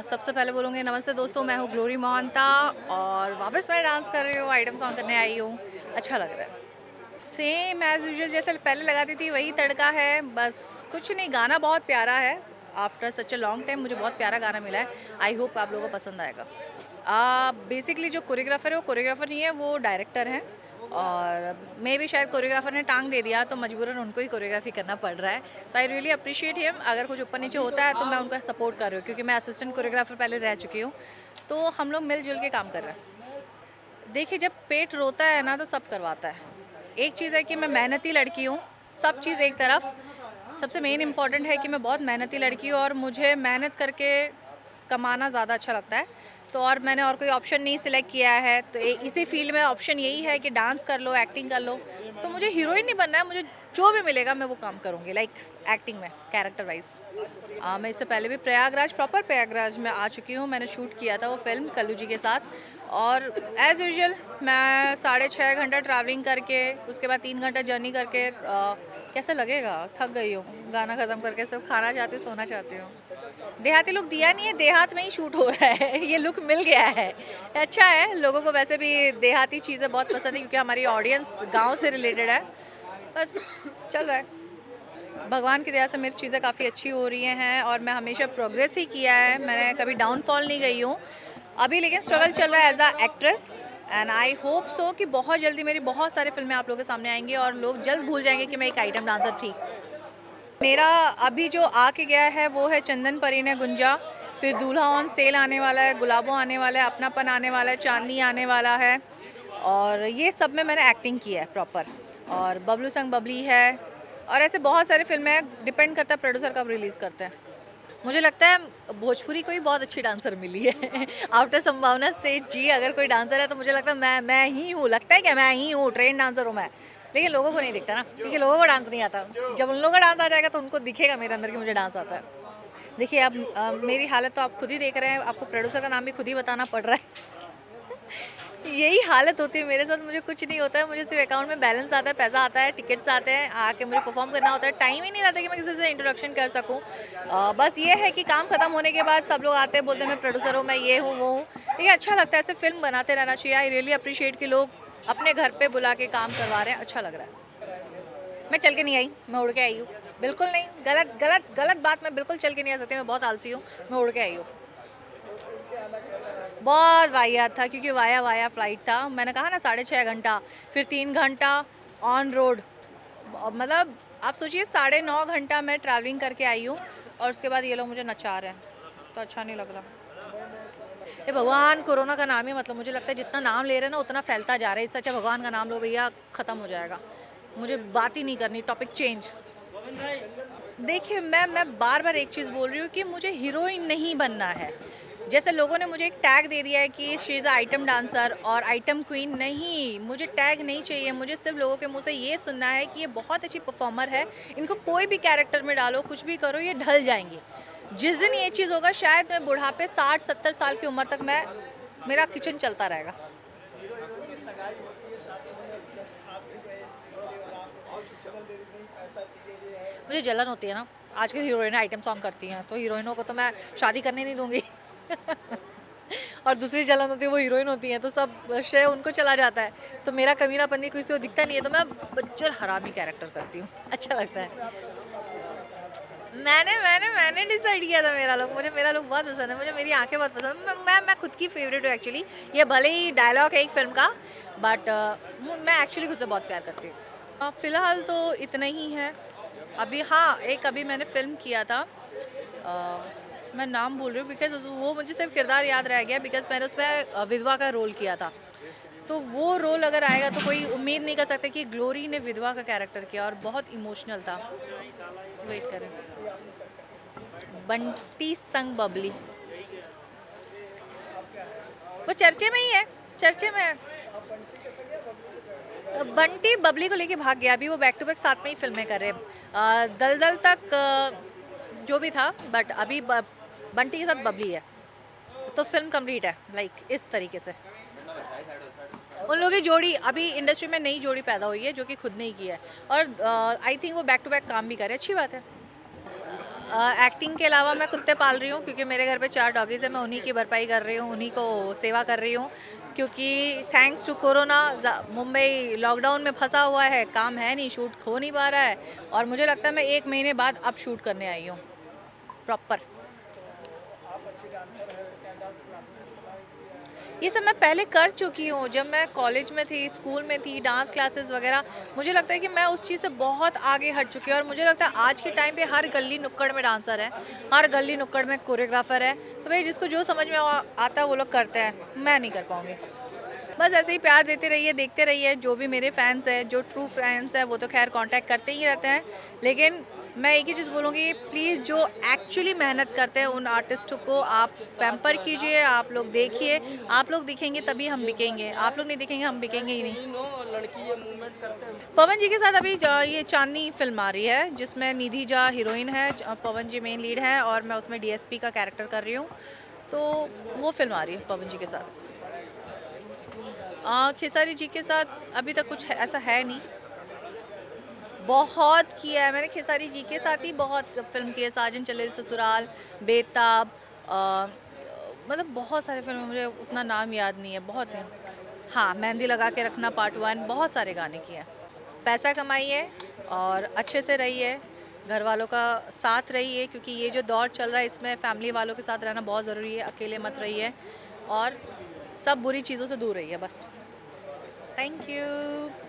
सबसे पहले बोलूँगी नमस्ते दोस्तों, मैं हूँ ग्लोरी मोहंता और वापस मैं डांस कर रही हूँ, आइटम सॉन्ग करने आई हूँ। अच्छा लग रहा है। सेम एज़ यूजुअल जैसे पहले लगाती थी वही तड़का है, बस कुछ नहीं। गाना बहुत प्यारा है। After such a long time मुझे बहुत प्यारा गाना मिला है। आई होप आप लोगों को पसंद आएगा। बेसिकली जो कोरियोग्राफर है वो कोरियोग्राफर नहीं है, वो डायरेक्टर हैं। और मे भी शायद कोरियोग्राफर ने टांग दे दिया तो मजबूरन उनको ही कोरियोग्राफी करना पड़ रहा है। तो आई रियली अप्रिशिएट हिम। अगर कुछ ऊपर नीचे होता है तो मैं उनका सपोर्ट कर रही हूँ, क्योंकि मैं असिस्टेंट कोरियोग्राफर पहले रह चुकी हूँ। तो हम लोग मिलजुल के काम कर रहे हैं। देखिए, जब पेट रोता है ना तो सब करवाता है। एक चीज़ है कि मैं मेहनती लड़की हूँ, सब चीज़ एक तरफ। सबसे मेन इम्पॉर्टेंट है कि मैं बहुत मेहनती लड़की हूँ और मुझे मेहनत करके कमाना ज़्यादा अच्छा लगता है। तो और मैंने और कोई ऑप्शन नहीं सिलेक्ट किया है, तो इसी फील्ड में ऑप्शन यही है कि डांस कर लो, एक्टिंग कर लो। तो मुझे हीरोइन नहीं बनना है, मुझे जो भी मिलेगा मैं वो काम करूँगी, लाइक एक्टिंग में, कैरेक्टर वाइज। मैं इससे पहले भी प्रयागराज, प्रॉपर प्रयागराज में आ चुकी हूँ। मैंने शूट किया था वो फिल्म कल्लू जी के साथ। और एज़ यूजुअल मैं 6.5 घंटा ट्रैवलिंग करके, उसके बाद 3 घंटा जर्नी करके कैसा लगेगा, थक गई हूँ। गाना ख़त्म करके सब खाना चाहती, सोना चाहती हूँ। देहाती लुक दिया नहीं है, देहात में ही शूट हो रहा है। ये लुक मिल गया है। अच्छा है, लोगों को वैसे भी देहाती चीज़ें बहुत पसंद है, क्योंकि हमारी ऑडियंस गाँव से रिलेटेड है। बस चल रहा है। भगवान की दया से मेरी चीज़ें काफ़ी अच्छी हो रही हैं और मैं हमेशा प्रोग्रेस ही किया है। मैंने कभी डाउनफॉल नहीं गई हूँ। अभी लेकिन स्ट्रगल चल रहा है as a actress. And I hope so कि बहुत जल्दी मेरी बहुत सारी फिल्में आप लोगों के सामने आएंगी और लोग जल्द भूल जाएंगे कि मैं एक आइटम डांसर थी। मेरा अभी जो आके गया है वो है चंदन परी ने गुंजा, फिर दूल्हा ऑन सेल आने वाला है, गुलाबो आने वाला है, अपनापन आने वाला है, चांदनी आने वाला है। और ये सब में मैंने एक्टिंग की है प्रॉपर। और बबलू संग बबली है। और ऐसे बहुत सारी फिल्में हैं, डिपेंड करता है प्रोड्यूसर कब रिलीज़ करते हैं। मुझे लगता है भोजपुरी को ही बहुत अच्छी डांसर मिली है। आफ्टर संभावना सेठ जी अगर कोई डांसर है तो मुझे लगता है मैं ही हूँ। लगता है क्या मैं ही हूँ, ट्रेन डांसर हूँ मैं। लेकिन लोगों को नहीं दिखता ना, क्योंकि लोगों को डांस नहीं आता। जब उन लोगों का डांस आ जाएगा तो उनको दिखेगा मेरे अंदर कि मुझे डांस आता है। देखिए, अब मेरी हालत तो आप खुद ही देख रहे हैं, आपको प्रोड्यूसर का नाम भी खुद ही बताना पड़ रहा है। यही हालत होती है मेरे साथ। मुझे कुछ नहीं होता है, मुझे सिर्फ अकाउंट में बैलेंस आता है, पैसा आता है, टिकट्स आते हैं, आके मुझे परफॉर्म करना होता है। टाइम ही नहीं रहता कि मैं किसी से इंट्रोडक्शन कर सकूं। बस ये है कि काम खत्म होने के बाद सब लोग आते हैं, बोलते हैं मैं प्रोड्यूसर हूँ, मैं ये हूँ, वो हूँ। लेकिन अच्छा लगता है, ऐसे फिल्म बनाते रहना चाहिए। आई रियली अप्रिशिएट कि लोग अपने घर पर बुला के काम करवा रहे हैं, अच्छा लग रहा है। मैं चल के नहीं आई, मैं उड़ के आई हूँ। बिल्कुल नहीं, गलत गलत गलत बात। मैं बिल्कुल चल के नहीं आ सकती, मैं बहुत आलसी हूँ, मैं उड़ के आई हूँ। बहुत वाहियात था, क्योंकि वाया वाया फ्लाइट था। मैंने कहा ना 6.5 घंटा, फिर 3 घंटा ऑन रोड। मतलब आप सोचिए 9.5 घंटा मैं ट्रैवलिंग करके आई हूँ और उसके बाद ये लोग मुझे नचा रहे हैं, तो अच्छा नहीं लग रहा। ये भगवान, कोरोना का नाम ही, मतलब मुझे लगता है जितना नाम ले रहे हैं ना उतना फैलता जा रहा है। इससे अच्छा भगवान का नाम लो भैया, ख़त्म हो जाएगा। मुझे बात ही नहीं करनी, टॉपिक चेंज। देखिए, मैं बार बार एक चीज़ बोल रही हूँ कि मुझे हीरोइन नहीं बनना है। जैसे लोगों ने मुझे एक टैग दे दिया है कि शी इज़ आइटम डांसर और आइटम क्वीन। नहीं, मुझे टैग नहीं चाहिए। मुझे सिर्फ लोगों के मुंह से ये सुनना है कि ये बहुत अच्छी परफॉर्मर है, इनको कोई भी कैरेक्टर में डालो, कुछ भी करो, ये ढल जाएंगी। जिस दिन ये चीज़ होगा, शायद मैं बुढ़ापे 60-70 साल की उम्र तक मेरा किचन चलता रहेगा। मुझे जलन होती है ना, आजकल हीरोइनें आइटम सॉन्ग करती हैं, तो हीरोइनों को तो मैं शादी करने नहीं दूंगी। और दूसरी जलन होती है, वो हीरोइन होती हैं, तो सब श्रेय उनको चला जाता है। तो मेरा कमीनापन्नी किसी को दिखता नहीं है, तो मैं बज्जर हरामी कैरेक्टर करती हूँ, अच्छा लगता है। मैंने डिसाइड किया था मेरा लुक। मुझे मेरा लुक बहुत पसंद है, मुझे मेरी आंखें बहुत पसंद है। मैं खुद की फेवरेट हूँ एक्चुअली। ये भले ही डायलॉग है एक फिल्म का, बट मैं एक्चुअली खुद से बहुत प्यार करती हूँ। फ़िलहाल तो इतना ही है अभी। हाँ, एक अभी मैंने फ़िल्म किया था। मैं नाम भूल रही हूँ, बिकॉज़ वो मुझे सिर्फ किरदार याद रह गया, बिकॉज़ मैंने उसमें विधवा का रोल किया था। तो वो रोल अगर आएगा तो कोई उम्मीद नहीं कर सकता कि ग्लोरी ने विधवा का कैरेक्टर किया, और बहुत इमोशनल था। वेट करें, बंटी संग बबली, वो चर्चे में ही है, चर्चे में है। बंटी बबली को लेके भाग गया। अभी वो बैक टू बैक साथ में ही फिल्में कर रहे हैं। दलदल तक जो भी था, बट अभी बंटी के साथ बबली है, तो फिल्म कंप्लीट है, लाइक इस तरीके से। उन लोगों की जोड़ी अभी इंडस्ट्री में नई जोड़ी पैदा हुई है, जो कि खुद ने ही की है। और आई थिंक वो बैक टू बैक काम भी करे, अच्छी बात है। एक्टिंग के अलावा मैं कुत्ते पाल रही हूँ, क्योंकि मेरे घर पे 4 डॉगीज़ हैं। मैं उन्हीं की भरपाई कर रही हूँ, उन्हीं को सेवा कर रही हूँ, क्योंकि thanks to corona Mumbai lockdown में फंसा हुआ है, काम है नहीं, शूट हो नहीं पा रहा है, और मुझे लगता है मैं 1 महीने बाद अब शूट करने आई हूँ प्रॉपर। ये सब मैं पहले कर चुकी हूँ, जब मैं कॉलेज में थी, स्कूल में थी, डांस क्लासेस वगैरह। मुझे लगता है कि मैं उस चीज़ से बहुत आगे हट चुकी हूँ, और मुझे लगता है आज के टाइम पे हर गली नुक्कड़ में डांसर है, हर गली नुक्कड़ में कोरियोग्राफर है। तो भाई जिसको जो समझ में आता है वो लोग करते हैं, मैं नहीं कर पाऊँगी। बस ऐसे ही प्यार देते रहिए, देखते रहिए। जो भी मेरे फैंस हैं, जो ट्रू फैंस हैं, वो तो खैर कांटेक्ट करते ही रहते हैं, लेकिन मैं एक ही चीज़ बोलूँगी, प्लीज़ जो एक्चुअली मेहनत करते हैं उन आर्टिस्ट को आप पैम्पर कीजिए, आप लोग देखिए। आप लोग दिखेंगे तभी हम बिकेंगे, आप लोग नहीं दिखेंगे हम बिकेंगे ही नहीं। लड़की ये मूवमेंट करते हैं। पवन जी के साथ अभी ये चांदनी फिल्म आ रही है, जिसमें निधि झा हीरोइन है, पवन जी मेन लीड है, और मैं उसमें डीएसपी का कैरेक्टर कर रही हूँ। तो वो फिल्म आ रही है पवन जी के साथ। खेसारी जी के साथ अभी तक कुछ ऐसा है नहीं। बहुत किया है मैंने खेसारी जी के साथ ही, बहुत फ़िल्म की है। साजन चले ससुराल, बेताब, मतलब बहुत सारे फ़िल्म, मुझे उतना नाम याद नहीं है, बहुत हैं। हाँ, मेहंदी लगा के रखना पार्ट 1, बहुत सारे गाने किए हैं। पैसा कमाइए और अच्छे से रहिए, घर वालों का साथ रहिए, क्योंकि ये जो दौर चल रहा है इसमें फैमिली वालों के साथ रहना बहुत ज़रूरी है, अकेले मत रहिए, और सब बुरी चीज़ों से दूर रहिए बस। Thank you.